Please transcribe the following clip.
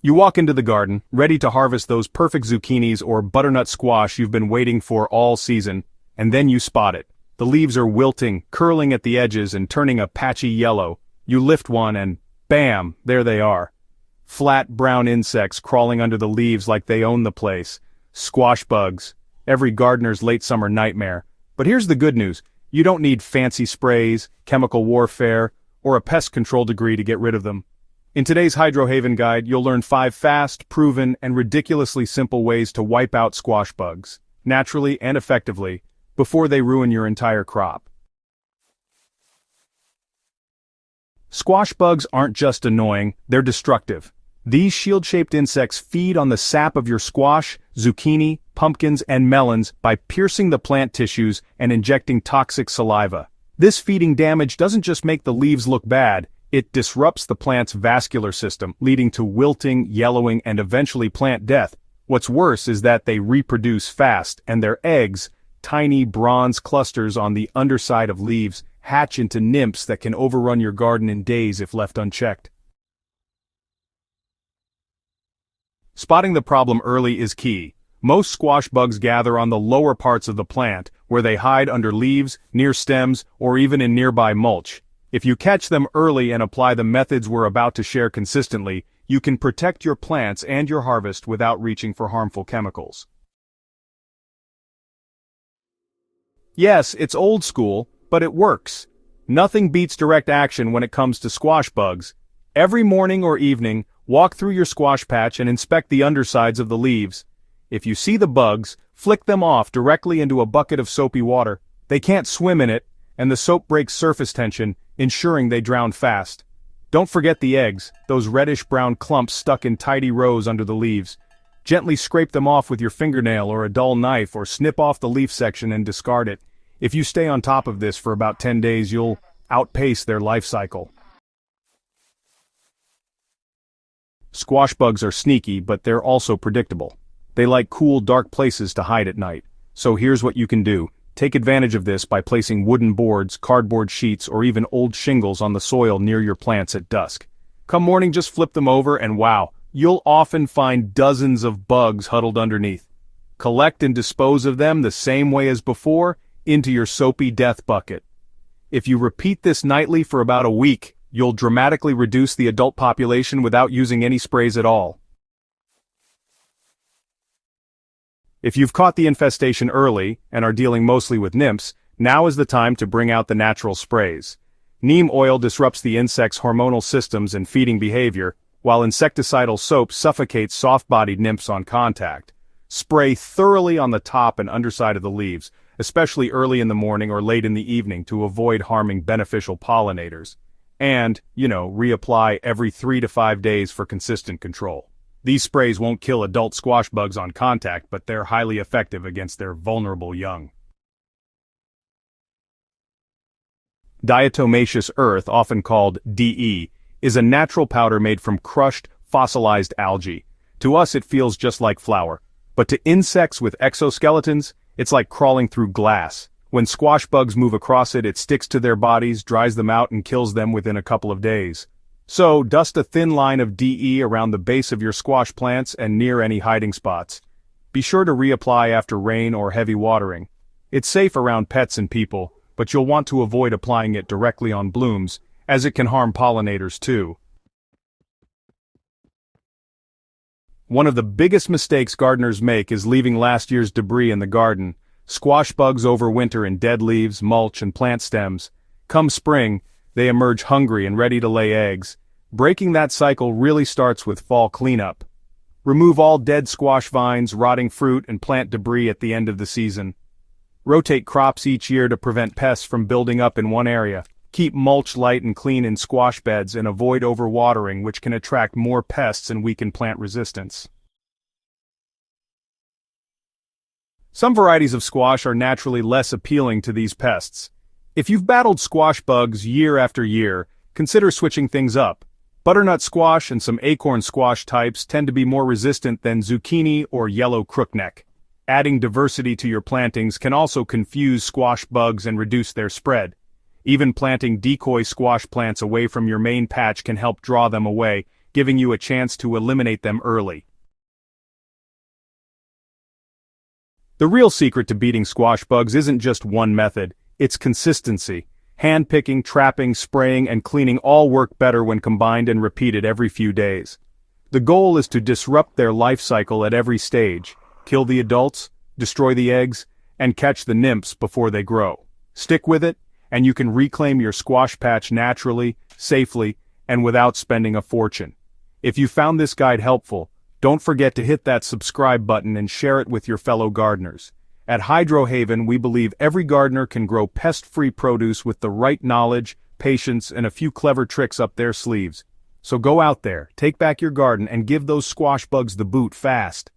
You walk into the garden, ready to harvest those perfect zucchinis or butternut squash you've been waiting for all season, and then you spot it. The leaves are wilting, curling at the edges and turning a patchy yellow. You lift one and, bam, there they are. Flat brown insects crawling under the leaves like they own the place. Squash bugs. Every gardener's late summer nightmare. But here's the good news. You don't need fancy sprays, chemical warfare, or a pest control degree to get rid of them. In today's Hydro Haven guide, you'll learn 5 fast, proven, and ridiculously simple ways to wipe out squash bugs, naturally and effectively, before they ruin your entire crop. Squash bugs aren't just annoying, they're destructive. These shield-shaped insects feed on the sap of your squash, zucchini, pumpkins, and melons by piercing the plant tissues and injecting toxic saliva. This feeding damage doesn't just make the leaves look bad, it disrupts the plant's vascular system, leading to wilting, yellowing, and eventually plant death. What's worse is that they reproduce fast, and their eggs, tiny bronze clusters on the underside of leaves, hatch into nymphs that can overrun your garden in days if left unchecked. Spotting the problem early is key. Most squash bugs gather on the lower parts of the plant, where they hide under leaves, near stems, or even in nearby mulch. If you catch them early and apply the methods we're about to share consistently, you can protect your plants and your harvest without reaching for harmful chemicals. Yes, it's old school, but it works. Nothing beats direct action when it comes to squash bugs. Every morning or evening, walk through your squash patch and inspect the undersides of the leaves. If you see the bugs, flick them off directly into a bucket of soapy water. They can't swim in it, and the soap breaks surface tension, ensuring they drown fast. Don't forget the eggs, those reddish-brown clumps stuck in tidy rows under the leaves. Gently scrape them off with your fingernail or a dull knife, or snip off the leaf section and discard it. If you stay on top of this for about 10 days, you'll outpace their life cycle. Squash bugs are sneaky, but they're also predictable. They like cool, dark places to hide at night. So here's what you can do. Take advantage of this by placing wooden boards, cardboard sheets, or even old shingles on the soil near your plants at dusk. Come morning, just flip them over and wow, you'll often find dozens of bugs huddled underneath. Collect and dispose of them the same way as before, into your soapy death bucket. If you repeat this nightly for about a week, you'll dramatically reduce the adult population without using any sprays at all. If you've caught the infestation early, and are dealing mostly with nymphs, now is the time to bring out the natural sprays. Neem oil disrupts the insect's hormonal systems and feeding behavior, while insecticidal soap suffocates soft-bodied nymphs on contact. Spray thoroughly on the top and underside of the leaves, especially early in the morning or late in the evening to avoid harming beneficial pollinators. And, reapply every 3 to 5 days for consistent control. These sprays won't kill adult squash bugs on contact, but they're highly effective against their vulnerable young. Diatomaceous earth, often called DE, is a natural powder made from crushed, fossilized algae. To us it feels just like flour, but to insects with exoskeletons, it's like crawling through glass. When squash bugs move across it, it sticks to their bodies, dries them out, and kills them within a couple of days. So, dust a thin line of DE around the base of your squash plants and near any hiding spots. Be sure to reapply after rain or heavy watering. It's safe around pets and people, but you'll want to avoid applying it directly on blooms, as it can harm pollinators too. One of the biggest mistakes gardeners make is leaving last year's debris in the garden. Squash bugs overwinter in dead leaves, mulch, and plant stems. Come spring, they emerge hungry and ready to lay eggs. Breaking that cycle really starts with fall cleanup. Remove all dead squash vines, rotting fruit, and plant debris at the end of the season. Rotate crops each year to prevent pests from building up in one area. Keep mulch light and clean in squash beds and avoid overwatering, which can attract more pests and weaken plant resistance. Some varieties of squash are naturally less appealing to these pests. If you've battled squash bugs year after year, consider switching things up. Butternut squash and some acorn squash types tend to be more resistant than zucchini or yellow crookneck. Adding diversity to your plantings can also confuse squash bugs and reduce their spread. Even planting decoy squash plants away from your main patch can help draw them away, giving you a chance to eliminate them early. The real secret to beating squash bugs isn't just one method, it's consistency. Hand-picking, trapping, spraying, and cleaning all work better when combined and repeated every few days. The goal is to disrupt their life cycle at every stage, kill the adults, destroy the eggs, and catch the nymphs before they grow. Stick with it, and you can reclaim your squash patch naturally, safely, and without spending a fortune. If you found this guide helpful, don't forget to hit that subscribe button and share it with your fellow gardeners. At Hydro Haven, we believe every gardener can grow pest-free produce with the right knowledge, patience, and a few clever tricks up their sleeves. So go out there, take back your garden, and give those squash bugs the boot fast.